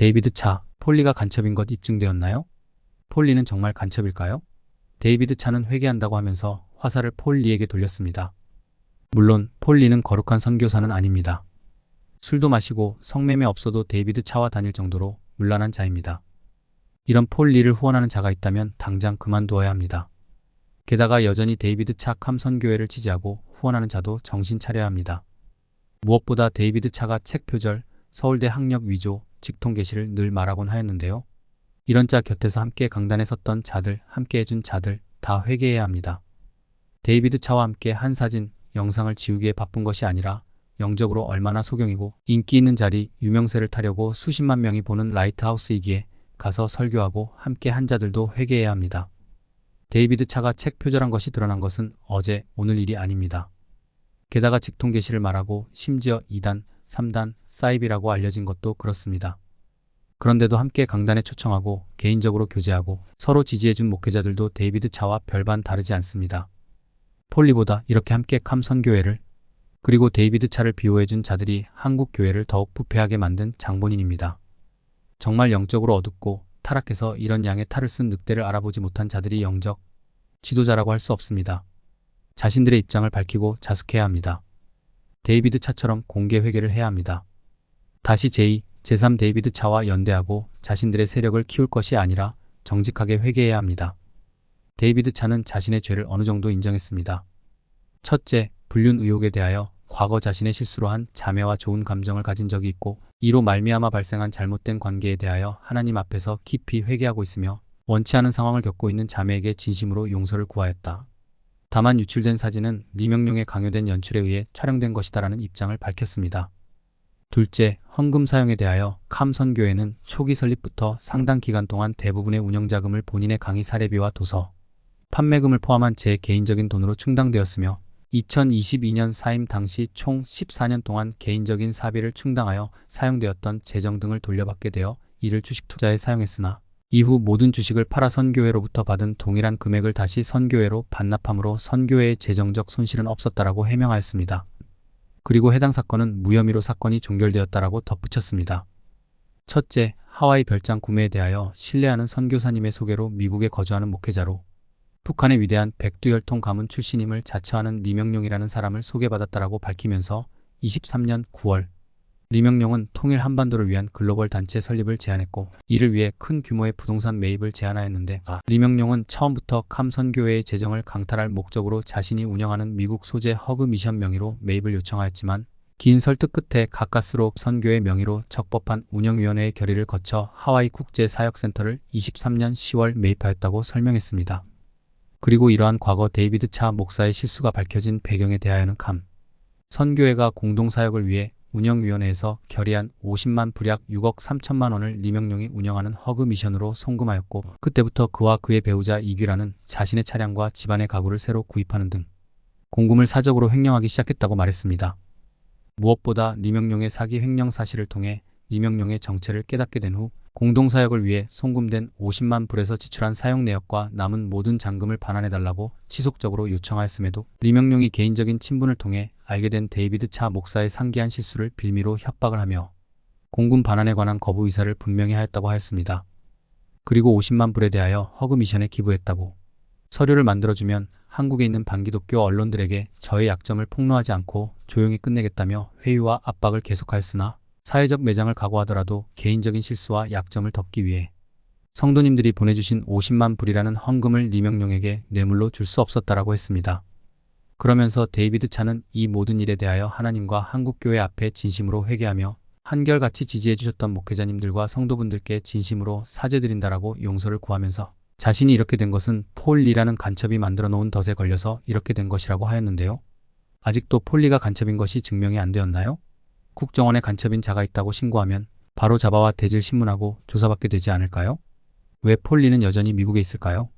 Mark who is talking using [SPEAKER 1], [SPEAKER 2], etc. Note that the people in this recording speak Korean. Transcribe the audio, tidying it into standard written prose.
[SPEAKER 1] 데이비드 차, 폴리가 간첩인 것 입증되었나요? 폴리는 정말 간첩일까요? 데이비드 차는 회개한다고 하면서 화살을 폴리에게 돌렸습니다. 물론 폴리는 거룩한 선교사는 아닙니다. 술도 마시고 성매매 없어도 데이비드 차와 다닐 정도로 문란한 자입니다. 이런 폴리를 후원하는 자가 있다면 당장 그만두어야 합니다. 게다가 여전히 데이비드 차 캄 선교회를 지지하고 후원하는 자도 정신 차려야 합니다. 무엇보다 데이비드 차가 책 표절, 서울대 학력 위조, 직통 게시를 늘 말하곤 하였는데요. 이런 자 곁에서 함께 강단에 섰던 자들, 함께 해준 자들 다 회개해야 합니다. 데이비드 차와 함께 한 사진, 영상을 지우기에 바쁜 것이 아니라 영적으로 얼마나 소경이고 인기 있는 자리, 유명세를 타려고 수십만 명이 보는 라이트하우스이기에 가서 설교하고 함께 한 자들도 회개해야 합니다. 데이비드 차가 책 표절한 것이 드러난 것은 어제, 오늘 일이 아닙니다. 게다가 직통 게시를 말하고 심지어 2단, 3단, 사입이라고 알려진 것도 그렇습니다. 그런데도 함께 강단에 초청하고 개인적으로 교제하고 서로 지지해준 목회자들도 데이비드 차와 별반 다르지 않습니다. 폴리보다 이렇게 함께 캄 선교회를 그리고 데이비드 차를 비호해준 자들이 한국 교회를 더욱 부패하게 만든 장본인입니다. 정말 영적으로 어둡고 타락해서 이런 양의 탈을 쓴 늑대를 알아보지 못한 자들이 영적 지도자라고 할 수 없습니다. 자신들의 입장을 밝히고 자숙해야 합니다. 데이비드 차처럼 공개 회개를 해야 합니다. 다시 제2, 제3 데이비드 차와 연대하고 자신들의 세력을 키울 것이 아니라 정직하게 회개해야 합니다. 데이비드 차는 자신의 죄를 어느 정도 인정했습니다. 첫째, 불륜 의혹에 대하여 과거 자신의 실수로 한 자매와 좋은 감정을 가진 적이 있고 이로 말미암아 발생한 잘못된 관계에 대하여 하나님 앞에서 깊이 회개하고 있으며 원치 않은 상황을 겪고 있는 자매에게 진심으로 용서를 구하였다. 다만 유출된 사진은 리명룡의 강요된 연출에 의해 촬영된 것이다라는 입장을 밝혔습니다. 둘째, 헌금 사용에 대하여 캄 선교회는 초기 설립부터 상당 기간 동안 대부분의 운영자금을 본인의 강의 사례비와 도서, 판매금을 포함한 제 개인적인 돈으로 충당되었으며 2022년 사임 당시 총 14년 동안 개인적인 사비를 충당하여 사용되었던 재정 등을 돌려받게 되어 이를 주식 투자에 사용했으나 이후 모든 주식을 팔아 선교회로부터 받은 동일한 금액을 다시 선교회로 반납함으로 선교회의 재정적 손실은 없었다라고 해명하였습니다. 그리고 해당 사건은 무혐의로 사건이 종결되었다라고 덧붙였습니다. 첫째, 하와이 별장 구매에 대하여 신뢰하는 선교사님의 소개로 미국에 거주하는 목회자로 북한의 위대한 백두혈통 가문 출신임을 자처하는 리명룡이라는 사람을 소개받았다라고 밝히면서 23년 9월 리명룡은 통일 한반도를 위한 글로벌 단체 설립을 제안했고 이를 위해 큰 규모의 부동산 매입을 제안하였는데 리명룡은 처음부터 캄 선교회의 재정을 강탈할 목적으로 자신이 운영하는 미국 소재 허그 미션 명의로 매입을 요청하였지만 긴 설득 끝에 가까스로 선교회 명의로 적법한 운영위원회의 결의를 거쳐 하와이 국제사역센터를 23년 10월 매입하였다고 설명했습니다. 그리고 이러한 과거 데이비드 차 목사의 실수가 밝혀진 배경에 대하여는 캄 선교회가 공동사역을 위해 운영위원회에서 결의한 50만 불약 6억 3천만 원을 리명룡이 운영하는 허그 미션으로 송금하였고 그때부터 그와 그의 배우자 이규라는 자신의 차량과 집안의 가구를 새로 구입하는 등 공금을 사적으로 횡령하기 시작했다고 말했습니다. 무엇보다 리명룡의 사기 횡령 사실을 통해 리명룡의 정체를 깨닫게 된 후 공동사역을 위해 송금된 50만 불에서 지출한 사용 내역과 남은 모든 잔금을 반환해달라고 지속적으로 요청하였음에도 리명룡이 개인적인 친분을 통해 알게 된 데이비드 차 목사의 상기한 실수를 빌미로 협박을 하며 공금 반환에 관한 거부 의사를 분명히 하였다고 하였습니다. 그리고 50만 불에 대하여 허그 미션에 기부했다고 서류를 만들어주면 한국에 있는 반기독교 언론들에게 저의 약점을 폭로하지 않고 조용히 끝내겠다며 회유와 압박을 계속하였으나 사회적 매장을 각오하더라도 개인적인 실수와 약점을 덮기 위해 성도님들이 보내주신 50만 불이라는 헌금을 리명룡에게 뇌물로 줄 수 없었다라고 했습니다. 그러면서 데이비드 차는 이 모든 일에 대하여 하나님과 한국교회 앞에 진심으로 회개하며 한결같이 지지해 주셨던 목회자님들과 성도분들께 진심으로 사죄드린다라고 용서를 구하면서 자신이 이렇게 된 것은 폴리라는 간첩이 만들어 놓은 덫에 걸려서 이렇게 된 것이라고 하였는데요. 아직도 폴리가 간첩인 것이 증명이 안 되었나요? 국정원에 간첩인 자가 있다고 신고하면 바로 잡아와 대질 신문하고 조사받게 되지 않을까요? 왜 폴리는 여전히 미국에 있을까요?